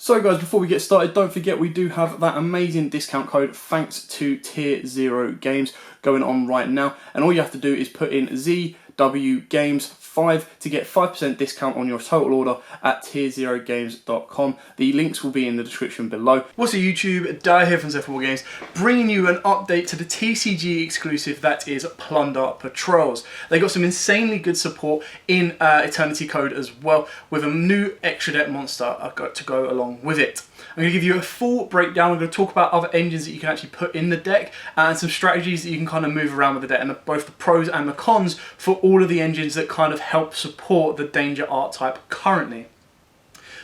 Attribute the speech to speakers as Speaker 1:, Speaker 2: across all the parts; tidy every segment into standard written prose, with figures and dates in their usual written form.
Speaker 1: So guys, before we get started, don't forget we do have that amazing discount code thanks to Tier 0 Games going on right now. And all you have to do is put in ZW Games 5 to get 5% discount on your total order at tier0games.com. The links will be in the description below. What's up YouTube, Dai here from Z4 Games, bringing you an update to the TCG exclusive that is Plunder Patrols. They got some insanely good support in Eternity Code as well, with a new extra deck monster to go along with it. I'm going to give you a full breakdown. We're going to talk about other engines that you can actually put in the deck and some strategies that you can kind of move around with the deck, and both the pros and the cons for all of the engines that kind of help support the Danger archetype currently.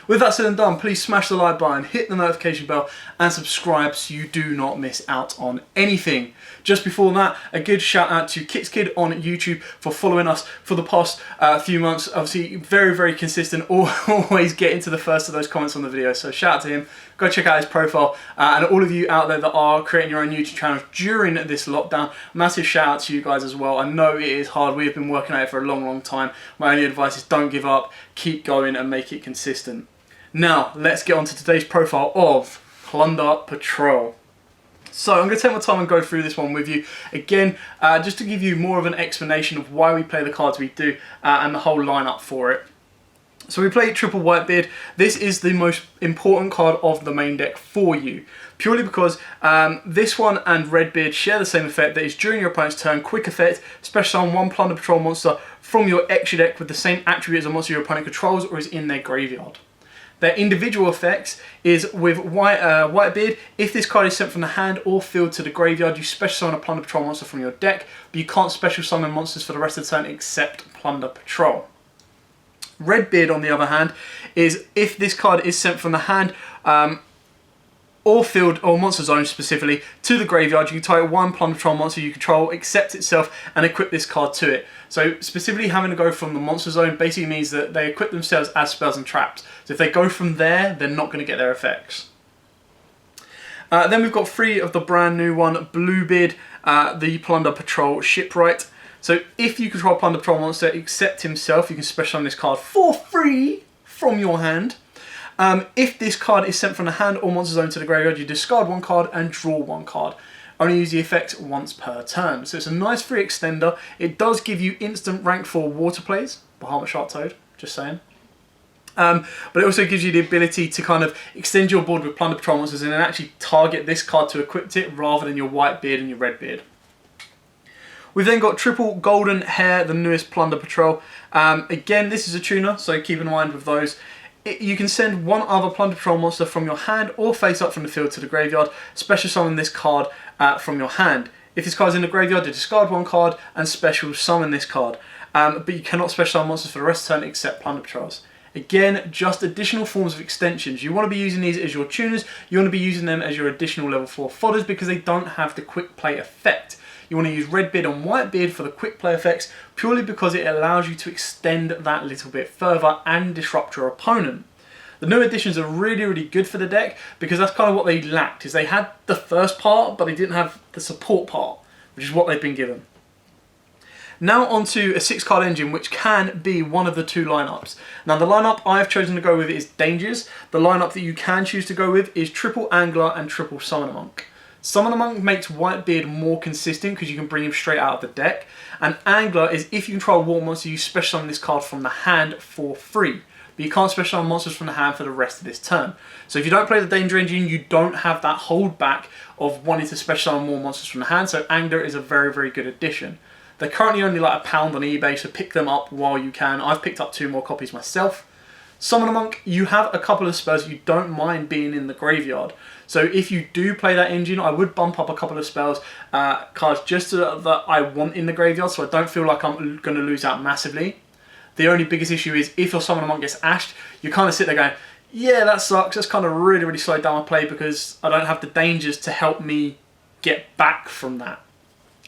Speaker 1: With that said and done, please smash the like button, hit the notification bell and subscribe so you do not miss out on anything. Just before that, a good shout out to KitsKid on YouTube for following us for the past few months. Obviously very, very consistent, always getting to the first of those comments on the video, so shout out to him. Go check out his profile, and all of you out there that are creating your own YouTube channels during this lockdown, massive shout out to you guys as well. I know it is hard, we have been working at it for a long, long time. My only advice is don't give up, keep going and make it consistent. Now, let's get on to today's profile of Plunder Patrol. So I'm going to take my time and go through this one with you. Again, just to give you more of an explanation of why we play the cards we do and the whole lineup for it. So we play Triple Whitebeard. This is the most important card of the main deck for you, purely because this one and Redbeard share the same effect, that is during your opponent's turn, quick effect, special summon one Plunder Patrol monster from your extra deck with the same attribute as a monster your opponent controls or is in their graveyard. Their individual effects is with Whitebeard. If this card is sent from the hand or field to the graveyard, you special summon a Plunder Patrol monster from your deck, but you can't special summon monsters for the rest of the turn except Plunder Patrol. Redbeard, on the other hand, is if this card is sent from the hand or field or monster zone specifically to the graveyard, you can target one Plunder Patrol monster you control, accept itself, and equip this card to it. So specifically having to go from the monster zone basically means that they equip themselves as spells and traps. So if they go from there, they're not going to get their effects. Then we've got three of the brand new one, Bluebeard, the Plunder Patrol Shipwright. So if you control a Plunder Patrol monster, except himself, you can special summon this card for free from your hand. If this card is sent from the hand or monster zone to the graveyard, you discard one card and draw one card. Only use the effect once per turn. So it's a nice free extender. It does give you instant rank 4 water plays, Bahamut Shark Toad, just saying. But it also gives you the ability to kind of extend your board with Plunder Patrol monsters and then actually target this card to equip it rather than your Whitebeard and your Redbeard. We've then got Triple Golden Hair, the newest Plunder Patrol. Again, this is a tuner, so keep in mind with those. You can send one other Plunder Patrol monster from your hand or face up from the field to the graveyard, special summon this card from your hand. If this card is in the graveyard, you discard one card and special summon this card. But you cannot special summon monsters for the rest of the turn except Plunder Patrols. Again, just additional forms of extensions. You want to be using these as your tuners, you want to be using them as your additional level 4 fodders because they don't have the quick play effect. You want to use Redbeard and Whitebeard for the quick play effects purely because it allows you to extend that little bit further and disrupt your opponent. The new additions are really, really good for the deck because that's kind of what they lacked, is they had the first part but they didn't have the support part, which is what they've been given. Now onto a 6-card engine which can be one of the two lineups. Now the lineup I've chosen to go with is Dangers. The lineup that you can choose to go with is Triple Angler and Triple Summoner Monk. Summoner Monk makes Whitebeard more consistent because you can bring him straight out of the deck. And Angler is if you control a water monster, you special summon this card from the hand for free. But you can't special summon monsters from the hand for the rest of this turn. So if you don't play the Danger engine, you don't have that hold back of wanting to special summon more monsters from the hand. So Angler is a very, very good addition. They're currently only like £1 on eBay, so pick them up while you can. I've picked up 2 more copies myself. Summoner Monk, you have a couple of spells you don't mind being in the graveyard. So if you do play that engine, I would bump up a couple of spells, cards just that I want in the graveyard, so I don't feel like I'm going to lose out massively. The only biggest issue is if your Summoner Monk gets ashed, you kind of sit there going, yeah, that sucks. That's kind of really, really slowed down my play because I don't have the Dangers to help me get back from that.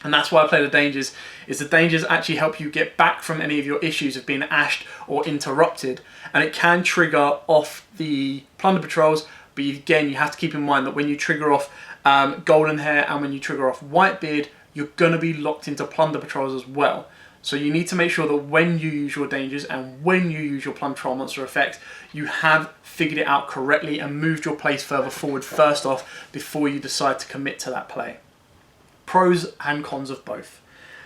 Speaker 1: And that's why I play the Dangers, is the Dangers actually help you get back from any of your issues of being ashed or interrupted. And it can trigger off the Plunder Patrols, but again, you have to keep in mind that when you trigger off Golden Hair and when you trigger off Whitebeard, you're going to be locked into Plunder Patrols as well. So you need to make sure that when you use your dangers and when you use your Plunder Patrol monster effect, you have figured it out correctly and moved your plays further forward first off before you decide to commit to that play. Pros and cons of both.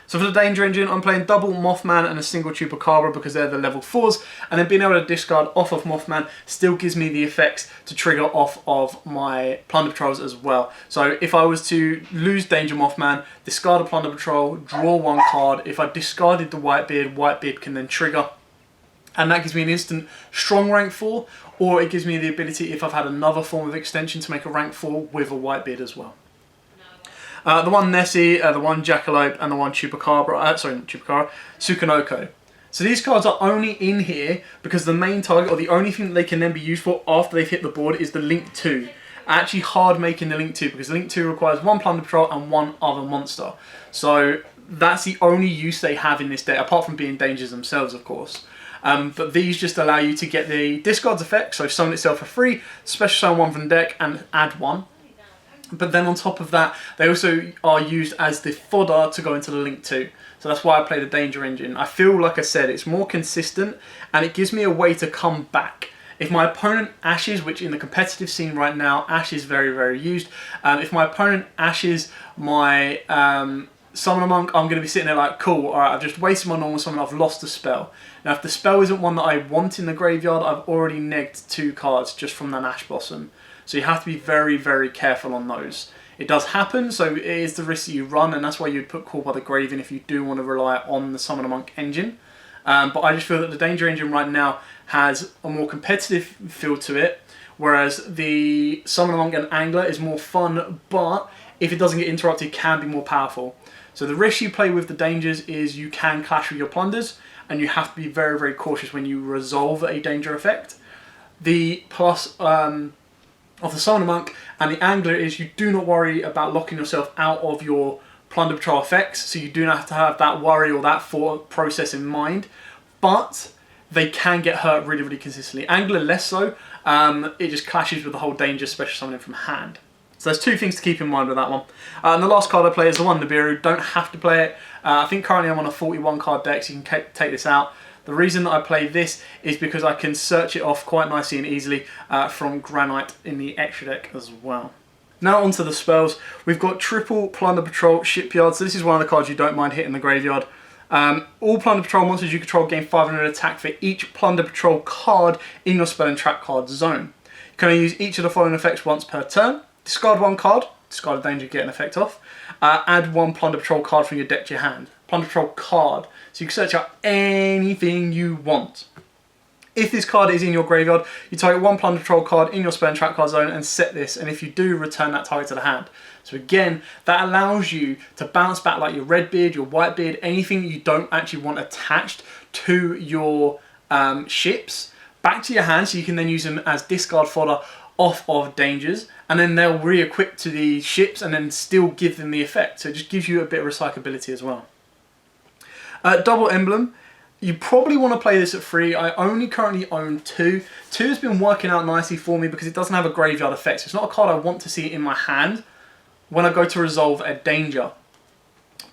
Speaker 1: So for the Danger Engine, I'm playing double Mothman and a single Chupacabra because they're the level 4s, and then being able to discard off of Mothman still gives me the effects to trigger off of my Plunder Patrols as well. So if I was to lose Danger Mothman, discard a Plunder Patrol, draw 1 card, if I discarded the Whitebeard, Whitebeard can then trigger, and that gives me an instant strong rank 4, or it gives me the ability, if I've had another form of extension, to make a rank 4 with a Whitebeard as well. The one Nessie, the one Jackalope, and the one Chupacabra, sorry, not Chupacabra, Sukanoko. So these cards are only in here because the main target, or the only thing that they can then be used for after they've hit the board, is the Link 2. Actually hard making the Link 2 because Link 2 requires 1 Plunder Patrol and 1 other monster. So that's the only use they have in this deck, apart from being dangers themselves, of course. But these just allow you to get the discards effect, so summon itself for free, special summon 1 from the deck, and add 1. But then on top of that, they also are used as the fodder to go into the Link 2. So that's why I play the Danger Engine. I feel, like I said, it's more consistent and it gives me a way to come back. If my opponent ashes, which in the competitive scene right now, ash is very, very used. If my opponent ashes my Summoner Monk, I'm going to be sitting there like, cool, alright, I've just wasted my normal summon, I've lost the spell. Now if the spell isn't one that I want in the graveyard, I've already negged 2 cards just from that Ash Blossom. So you have to be very, very careful on those. It does happen, so it is the risk that you run, and that's why you'd put Call by the Grave in if you do want to rely on the Summoner Monk engine. But I just feel that the Danger Engine right now has a more competitive feel to it, whereas the Summoner Monk and Angler is more fun, but if it doesn't get interrupted, can be more powerful. So the risk you play with the Dangers is you can clash with your Plunders, and you have to be very, very cautious when you resolve a Danger effect. The plus of the Summoner Monk and the Angler is you do not worry about locking yourself out of your Plunder Patrol effects, so you do not have to have that worry or that thought process in mind, but they can get hurt really, really consistently. Angler less so, it just clashes with the whole Danger special summoning from hand. So there's 2 things to keep in mind with that one. And the last card I play is the one Nibiru. Don't have to play it. I think currently I'm on a 41 card deck, so you can take this out. The reason that I play this is because I can search it off quite nicely and easily from Granite in the extra deck as well. Now onto the spells. We've got triple Plunder Patrol Shipyard. So this is one of the cards you don't mind hitting the graveyard. All Plunder Patrol monsters you control gain 500 attack for each Plunder Patrol card in your spell and trap card zone. You can only use each of the following effects once per turn. Discard 1 card, discard a danger, get an effect off. Add 1 Plunder Patrol card from your deck to your hand. Plunder Patrol card. So you can search out anything you want. If this card is in your graveyard, you target 1 Plunder Patrol card in your spell and trap card zone and set this, and if you do, return that target to the hand. So again, that allows you to bounce back like your Redbeard, your Whitebeard, anything you don't actually want attached to your ships, back to your hand, so you can then use them as discard fodder off of dangers, and then they'll re-equip to the ships and then still give them the effect. So it just gives you a bit of recyclability as well. Double Emblem. You probably want to play this at 3. I only currently own 2. 2 has been working out nicely for me because it doesn't have a graveyard effect. So it's not a card I want to see in my hand when I go to resolve a danger.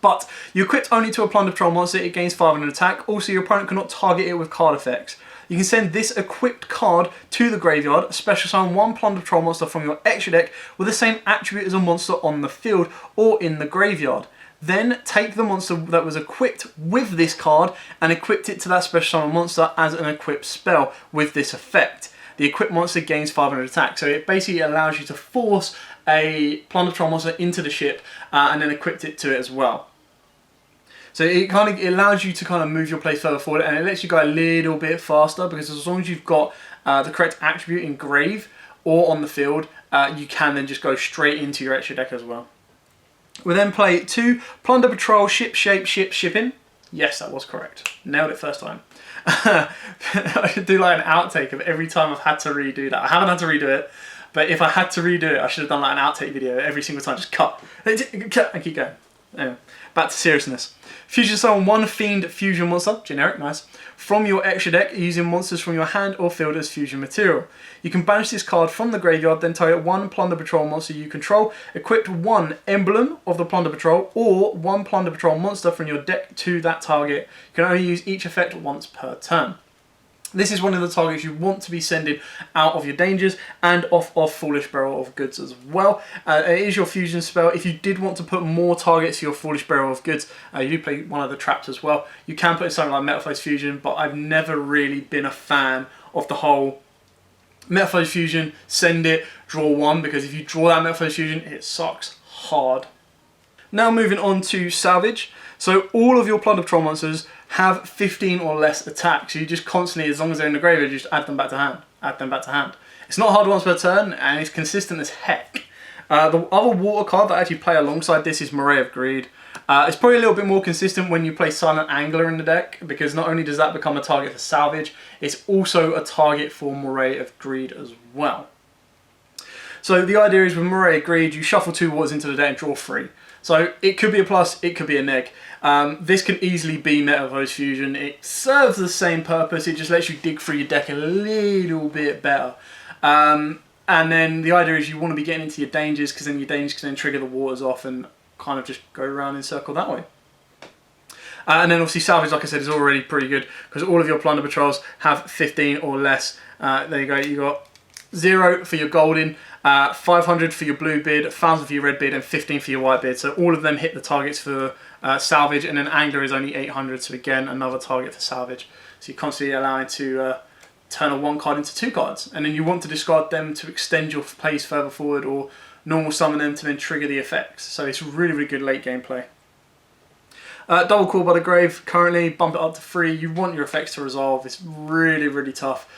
Speaker 1: But you equipped only to a Plunder Patrol monster, it gains 500 attack. Also, your opponent cannot target it with card effects. You can send this equipped card to the graveyard, special summon 1 Plunder Patrol monster from your extra deck with the same attribute as a monster on the field or in the graveyard. Then take the monster that was equipped with this card and equipped it to that special summon monster as an equipped spell with this effect. The equipped monster gains 500 attack, so it basically allows you to force a Plunder Patrol monster into the ship and then equip it to it as well. So it allows you to kind of move your play further forward, and it lets you go a little bit faster because as long as you've got the correct attribute in grave or on the field, you can then just go straight into your extra deck as well. We then play 2 Plunder Patrol Ship Shape Ship Shipping. Yes, that was correct. Nailed it first time. I should do like an outtake of every time I've had to redo that. I haven't had to redo it, but if I had to redo it, I should have done like an outtake video every single time. Just cut and keep going. Anyway, back to seriousness. Fusion summon one Fiend Fusion monster, generic, nice, from your extra deck using monsters from your hand or field as fusion material. You can banish this card from the graveyard, then target one Plunder Patrol monster you control, equipped one emblem of the Plunder Patrol, or one Plunder Patrol monster from your deck to that target. You can only use each effect once per turn. This is one of the targets you want to be sending out of your dangers and off of Foolish Barrel of Goods as well. It is your fusion spell. If you did want to put more targets to your Foolish Barrel of Goods, you do play one of the traps as well. You can put in something like Metamorphosis Fusion, but I've never really been a fan of the whole Metamorphosis Fusion, send it, draw one, because if you draw that Metamorphosis Fusion, it sucks hard. Now moving on to Salvage. So all of your Plunder Patrol monsters have 15 or less attacks. So you just constantly, as long as they're in the graveyard, you just add them back to hand. Add them back to hand. It's not hard once per turn, and it's consistent as heck. The other water card that I actually play alongside this is Moray of Greed. It's probably a little bit more consistent when you play Silent Angler in the deck, because not only does that become a target for Salvage, it's also a target for Moray of Greed as well. So the idea is with Moray of Greed, you shuffle 2 waters into the deck and draw 3. So it could be a plus, it could be a neg. This can easily be Metamorphosis Fusion. It serves the same purpose, it just lets you dig through your deck a little bit better. And then the idea is you want to be getting into your dangers, because then your dangers can then trigger the waters off and kind of just go around in circle that way. And then obviously Salvage, like I said, is already pretty good, because all of your Plunder Patrols have 15 or less. There you go, you got 0 for your golden, 500 for your blue bid, 1000 for your red bid, and 15 for your white bid. So all of them hit the targets for Salvage, and then Angler is only 800, so again another target for Salvage. So you're constantly allowing to turn a 1 card into 2 cards, and then you want to discard them to extend your plays further forward, or normal summon them to then trigger the effects. So it's really, really good late game play. Double Call by the Grave, currently bump it up to 3. You want your effects to resolve. It's really, really tough.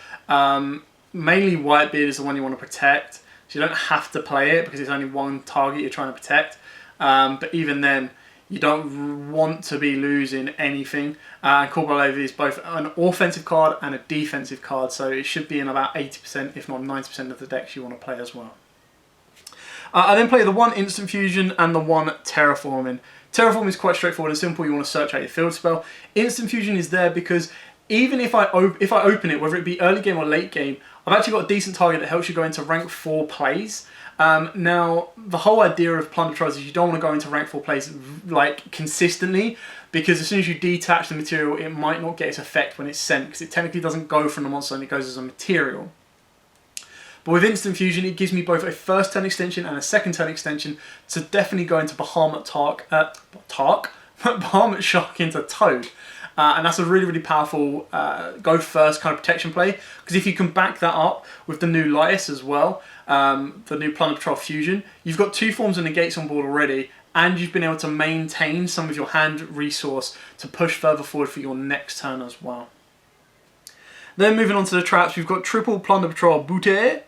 Speaker 1: Mainly Whitebeard is the one you want to protect, so you don't have to play it because it's only 1 target you're trying to protect. But even then, you don't want to be losing anything. Call by the Grave is both an offensive card and a defensive card, so it should be in about 80%, if not 90% of the decks you want to play as well. I then play the 1 Instant Fusion and the 1 Terraforming. Terraform is quite straightforward and simple. You want to search out your field spell. Instant Fusion is there because even if I open it, whether it be early game or late game, I've actually got a decent target that helps you go into rank 4 plays. Now, the whole idea of Plunder Patrols is you don't want to go into rank 4 plays like consistently, because as soon as you detach the material, it might not get its effect when it's sent, because it technically doesn't go from the monster and it goes as a material. But with Instant Fusion, it gives me both a first turn extension and a second turn extension to definitely go into Bahamut Bahamut Shark into Toad. And that's a really, really powerful go first kind of protection play, because if you can back that up with the new Lightus as well, the new Plunder Patrol Fusion, you've got 2 forms of negates on board already, and you've been able to maintain some of your hand resource to push further forward for your next turn as well. Then moving on to the traps, we've got triple Plunder Patrol Boutte.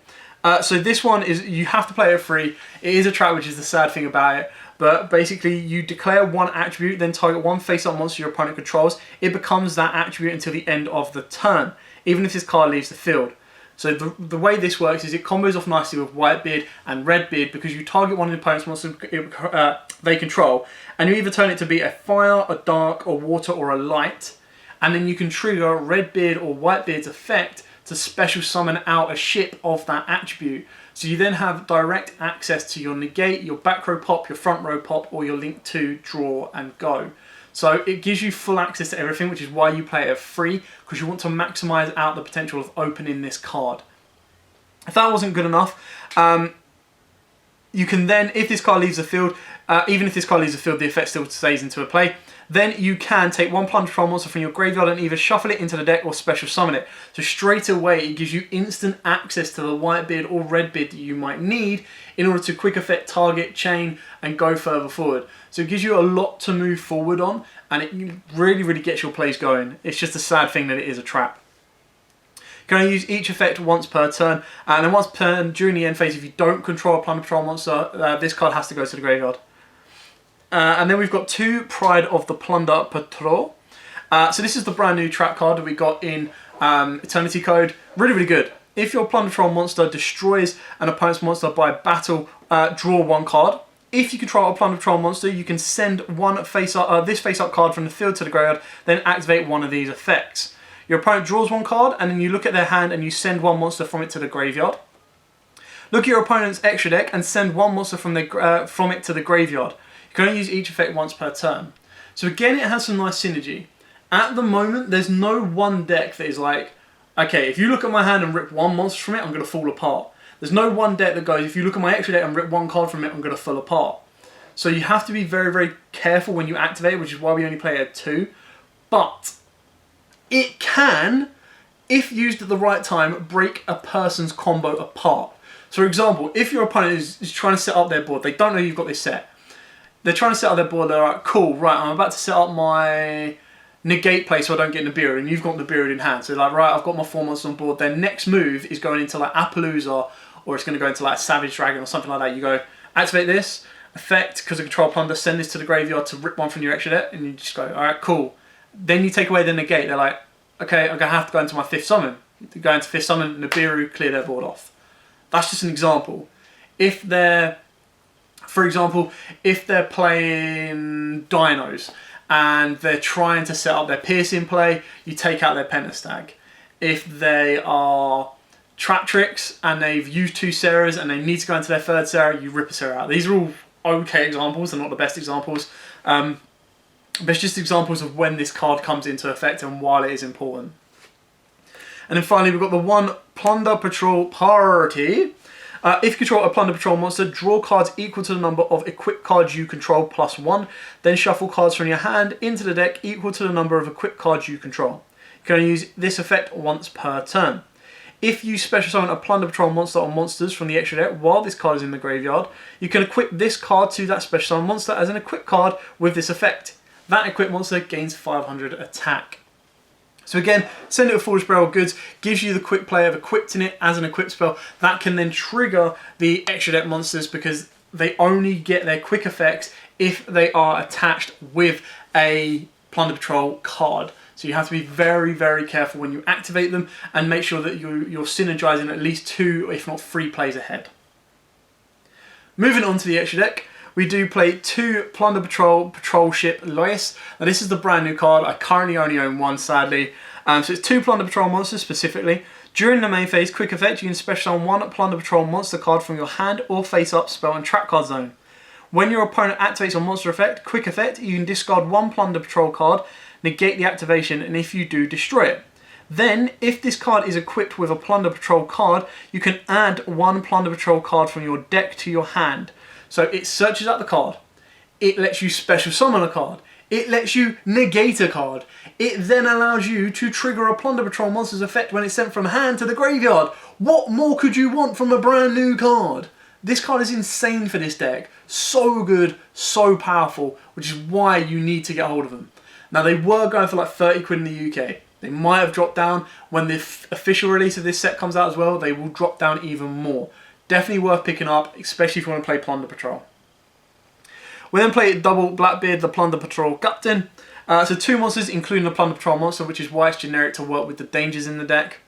Speaker 1: So this one is, you have to play it free. It is a trap, which is the sad thing about it. But basically, you declare 1 attribute, then target 1 face-up monster your opponent controls. It becomes that attribute until the end of the turn, even if this card leaves the field. So the way this works is it combos off nicely with Whitebeard and Redbeard, because you target one of the opponent's monsters they control, and you either turn it to be a fire, a dark, a water, or a light, and then you can trigger Redbeard or Whitebeard's effect to special summon out a ship of that attribute. So you then have direct access to your negate, your back row pop, your front row pop, or your link to draw and go. So it gives you full access to everything, which is why you play it free, because you want to maximize out the potential of opening this card. If that wasn't good enough, you can then, if this card leaves the field, even if this card leaves the field, the effect still stays into a play. Then you can take 1 Plunder Patrol monster from your graveyard and either shuffle it into the deck or special summon it. So straight away, it gives you instant access to the Whitebeard or Redbeard that you might need in order to quick effect, target, chain, and go further forward. So it gives you a lot to move forward on, and it really, really gets your plays going. It's just a sad thing that it is a trap. You can only use each effect once per turn, and then once per turn during the end phase, if you don't control a Plunder Patrol monster, this card has to go to the graveyard. And then we've got 2 Pride of the Plunder Patrol. So this is the brand new trap card that we got in Eternity Code. Really, really good. If your Plunder Patrol monster destroys an opponent's monster by battle, draw 1 card. if you control a Plunder Patrol monster, you can send one this face-up card from the field to the graveyard, then activate one of these effects. Your opponent draws one card, and then you look at their hand and you send one monster from it to the graveyard. Look at your opponent's extra deck and send one monster from it to the graveyard. You can only use each effect once per turn. So again, it has some nice synergy. At the moment, there's no one deck that is like, okay, if you look at my hand and rip one monster from it, I'm going to fall apart. There's no one deck that goes, if you look at my extra deck and rip one card from it, I'm going to fall apart. So you have to be very, very careful when you activate, which is why we only play at 2. But it can, if used at the right time, break a person's combo apart. So for example, if your opponent is trying to set up their board, they don't know you've got this set. They're trying to set up their board, they're like, cool, right, I'm about to set up my negate play so I don't get Nibiru, and you've got Nibiru in hand. So like, right, I've got my 4 monsters on board. Their next move is going into like Appaloosa, or it's going to go into like Savage Dragon or something like that. You go, activate this, effect, because of control Plunder, send this to the graveyard to rip one from your extra deck, and you just go, alright, cool. Then you take away the negate, they're like, okay, I'm going to have to go into my 5th summon. You go into 5th summon, Nibiru, clear their board off. That's just an example. If they're, for example, if they're playing Dinos and they're trying to set up their piercing play, you take out their Pentastag. If they are Trap Tricks and they've used 2 Sarahs and they need to go into their 3rd Sarah, you rip a Sarah out. These are all okay examples, they're not the best examples. But it's just examples of when this card comes into effect and why it is important. And then finally, we've got the 1 Plunder Patrol Party. If you control a Plunder Patrol monster, draw cards equal to the number of equipped cards you control plus 1. Then shuffle cards from your hand into the deck equal to the number of equipped cards you control. You can only use this effect once per turn. If you special summon a Plunder Patrol monster or monsters from the extra deck while this card is in the graveyard, you can equip this card to that special summon monster as an equipped card with this effect. That equipped monster gains 500 attack. So again, Send It with Foolish Barrel Goods gives you the quick play of equipping it as an equipped spell. That can then trigger the extra deck monsters because they only get their quick effects if they are attached with a Plunder Patrol card. So you have to be very, very careful when you activate them and make sure that you're synergizing at least 2, if not 3 plays ahead. Moving on to the extra deck, we do play 2 Plunder Patrol Patrol Ship Lois. Now this is the brand new card. I currently only own 1, sadly. So it's 2 Plunder Patrol monsters specifically. During the main phase, quick effect, you can special summon 1 Plunder Patrol monster card from your hand or face-up spell and trap card zone. When your opponent activates a monster effect, quick effect, you can discard 1 Plunder Patrol card, negate the activation, and if you do, destroy it. Then, if this card is equipped with a Plunder Patrol card, you can add 1 Plunder Patrol card from your deck to your hand. So it searches out the card, it lets you special summon a card, it lets you negate a card, it then allows you to trigger a Plunder Patrol monster's effect when it's sent from hand to the graveyard. What more could you want from a brand new card? This card is insane for this deck, so good, so powerful, which is why you need to get hold of them. Now they were going for like 30 quid in the UK. They might have dropped down. When the official release of this set comes out as well, they will drop down even more. Definitely worth picking up, especially if you want to play Plunder Patrol. We then play double Blackbeard, the Plunder Patrol Captain. So 2 monsters, including the Plunder Patrol monster, which is why it's generic to work with the dangers in the deck.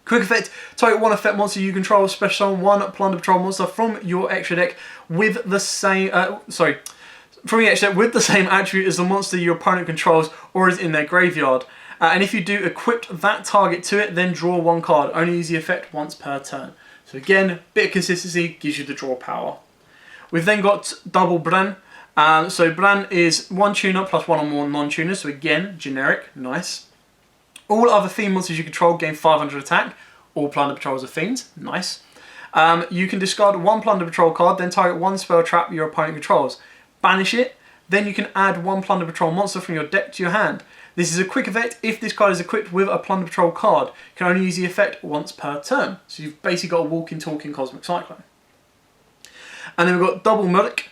Speaker 1: Quick effect, target 1 effect monster you control, special summon 1 Plunder Patrol monster from your extra deck with the same, from the extra deck with the same attribute as the monster your opponent controls or is in their graveyard. And if you do equip that target to it, then draw 1 card. Only use the effect once per turn. So again, bit of consistency gives you the draw power. We've then got double Bran. So Bran is 1 tuner plus 1 or more non-tuners. So again, generic, nice. All other fiend monsters you control gain 500 attack. All Plunder Patrols are fiends, nice. You can discard 1 Plunder Patrol card, then target 1 spell trap your opponent controls. Banish it, then you can add 1 Plunder Patrol monster from your deck to your hand. This is a quick effect if this card is equipped with a Plunder Patrol card. You can only use the effect once per turn. So you've basically got a walking, talking Cosmic Cyclone. And then we've got double Murk.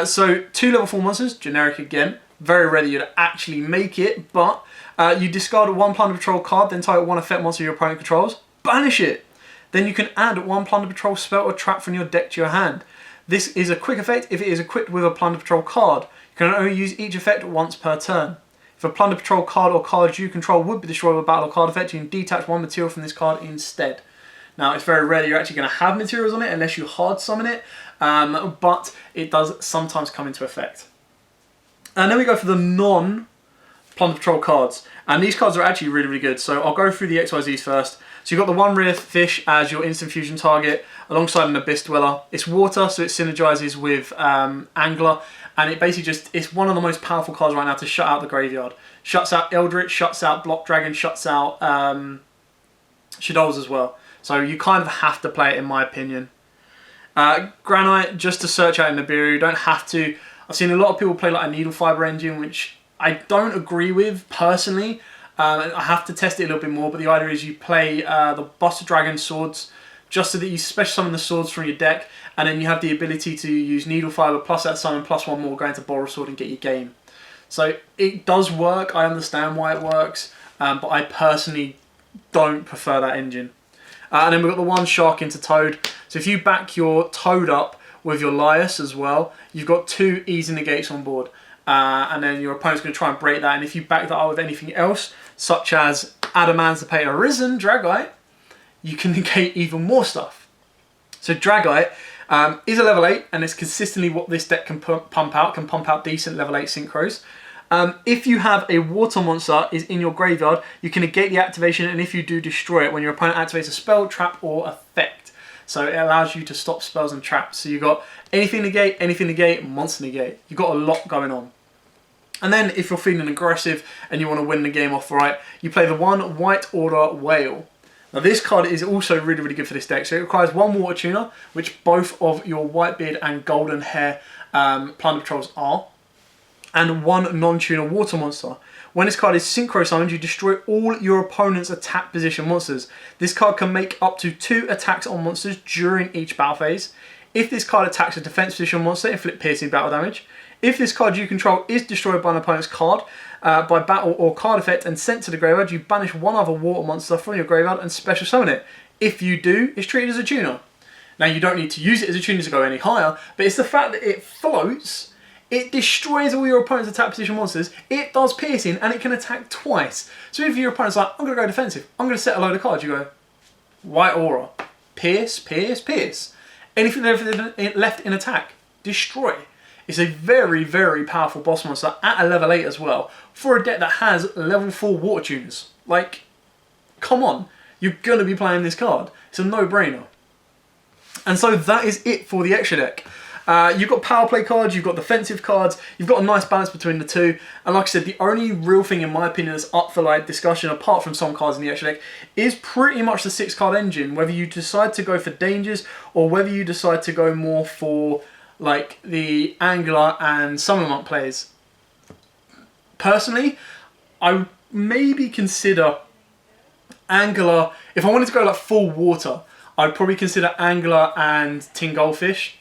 Speaker 1: So 2 level 4 monsters, generic again. Very rare that you'd actually make it, but you discard 1 Plunder Patrol card, then target 1 effect monster your opponent controls. Banish it! Then you can add 1 Plunder Patrol spell or trap from your deck to your hand. This is a quick effect if it is equipped with a Plunder Patrol card. You can only use each effect once per turn. If a Plunder Patrol card or cards you control would be destroyed with a battle card effect, you can detach 1 material from this card instead.
Speaker 2: Now, it's very rare that you're actually going to have materials on it unless you hard summon it, but it does sometimes come into effect. And then we go for the non-Plunder Patrol cards. And these cards are actually really, really good. So I'll go through the XYZs first. So you've got the one rare fish as your instant fusion target, alongside an Abyss Dweller. It's water, so it synergizes with Angler. And it basically it's one of the most powerful cards right now to shut out the graveyard. Shuts out Eldritch, shuts out Block Dragon, shuts out Shadows as well. So you kind of have to play it, in my opinion. Granite, just to search out in Nibiru. You don't have to. I've seen a lot of people play like a Needle Fiber engine, which I don't agree with personally. I have to test it a little bit more, but the idea is you play the Buster Dragon swords just so that you special summon the swords from your deck, and then you have the ability to use Needle Fiber plus that summon plus one more, go into Borrow Sword and get your game. So it does work. I understand why it works, but I personally don't prefer that engine. And then we've got the one Shark into Toad. So if you back your Toad up with your Lias as well, you've got 2 easy negates on board. And then your opponent's going to try and break that. And if you back that up with anything else, such as Adamantipator Arisen, Dragite, you can negate even more stuff. So Dragite is a level 8, and it's consistently what this deck can pump out. Can pump out decent level 8 synchros. If you have a water monster is in your graveyard, you can negate the activation, and if you do, destroy it when your opponent activates a spell, trap, or effect. So it allows you to stop spells and traps. So you've got anything negate, monster negate. You've got a lot going on. And then if you're feeling aggressive and you want to win the game off right, you play the one White Order Whale. Now this card is also really, really good for this deck. So it requires one Water Tuner, which both of your Whitebeard and Golden Hair Plunder Patrols are, and one non-tuner water monster. When this card is synchro summoned, you destroy all your opponent's attack position monsters. This card can make up to 2 attacks on monsters during each battle phase. If this card attacks a defense position monster, inflict piercing battle damage. If this card you control is destroyed by an opponent's card by battle or card effect and sent to the graveyard, you banish one other water monster from your graveyard and special summon it. If you do, it's treated as a tuner. Now you don't need to use it as a tuner to go any higher, but it's the fact that it floats. It destroys all your opponent's attack position monsters, it does piercing, and it can attack twice. So if your opponent's like, I'm going to go defensive, I'm going to set a load of cards, you go, White Aura, pierce, pierce, pierce. Anything left in attack, destroy. It's a very, very powerful boss monster at a level 8 as well, for a deck that has level 4 water tuners. Like, come on, you're going to be playing this card. It's a no-brainer. And so that is it for the extra deck. You've got power play cards, you've got defensive cards, you've got a nice balance between the two. And like I said, the only real thing in my opinion that's up for like discussion, apart from some cards in the extra deck, is pretty much the 6-card engine. Whether you decide to go for dangers or whether you decide to go more for like the Angler and Summon Monk players. Personally, I would maybe consider Angler. If I wanted to go like full water, I'd probably consider Angler and Tin Goldfish.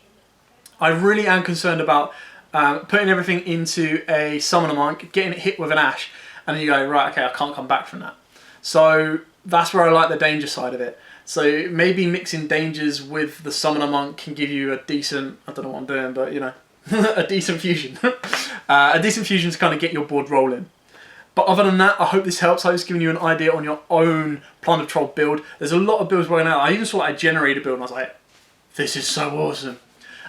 Speaker 2: I really am concerned about putting everything into a Summoner Monk, getting it hit with an Ash, and then you go, right, okay, I can't come back from that. So that's where I like the danger side of it. So maybe mixing dangers with the Summoner Monk can give you a decent, I don't know what I'm doing, but you know, a decent fusion. A decent fusion to kind of get your board rolling. But other than that, I hope this helps. I hope it's giving you an idea on your own Plunder Patrol build. There's a lot of builds rolling out. I even saw like a generator build and I was like, this is so awesome.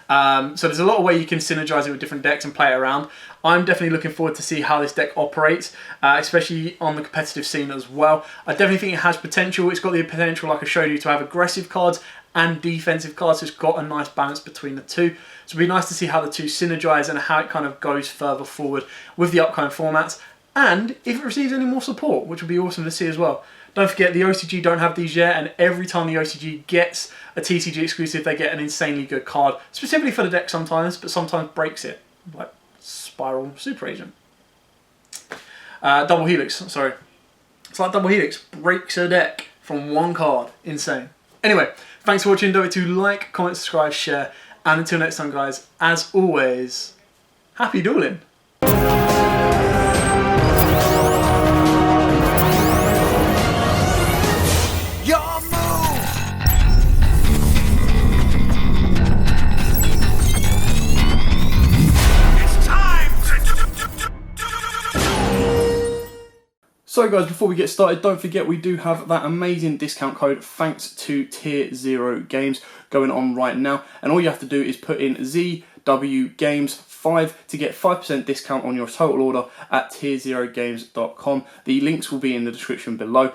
Speaker 2: So there's a lot of way you can synergize it with different decks and play it around. I'm definitely looking forward to see how this deck operates, especially on the competitive scene as well. I definitely think it has potential. It's got the potential, like I showed you, to have aggressive cards and defensive cards. So it's got a nice balance between the two. So it'll be nice to see how the two synergize and how it kind of goes further forward with the upcoming formats. And if it receives any more support, which would be awesome to see as well. Don't forget, the OCG don't have these yet, and every time the OCG gets a TCG exclusive, they get an insanely good card, specifically for the deck sometimes, but sometimes breaks it, like Spiral Super Agent. Double Helix, sorry. It's like Double Helix, breaks a deck from one card. Insane. Anyway, thanks for watching. Don't forget to like, comment, subscribe, share, and until next time, guys, as always, happy dueling.
Speaker 1: So guys, before we get started, don't forget we do have that amazing discount code thanks to Tier 0 Games going on right now. And all you have to do is put in ZW Games 5 to get 5% discount on your total order at tier0games.com. The links will be in the description below.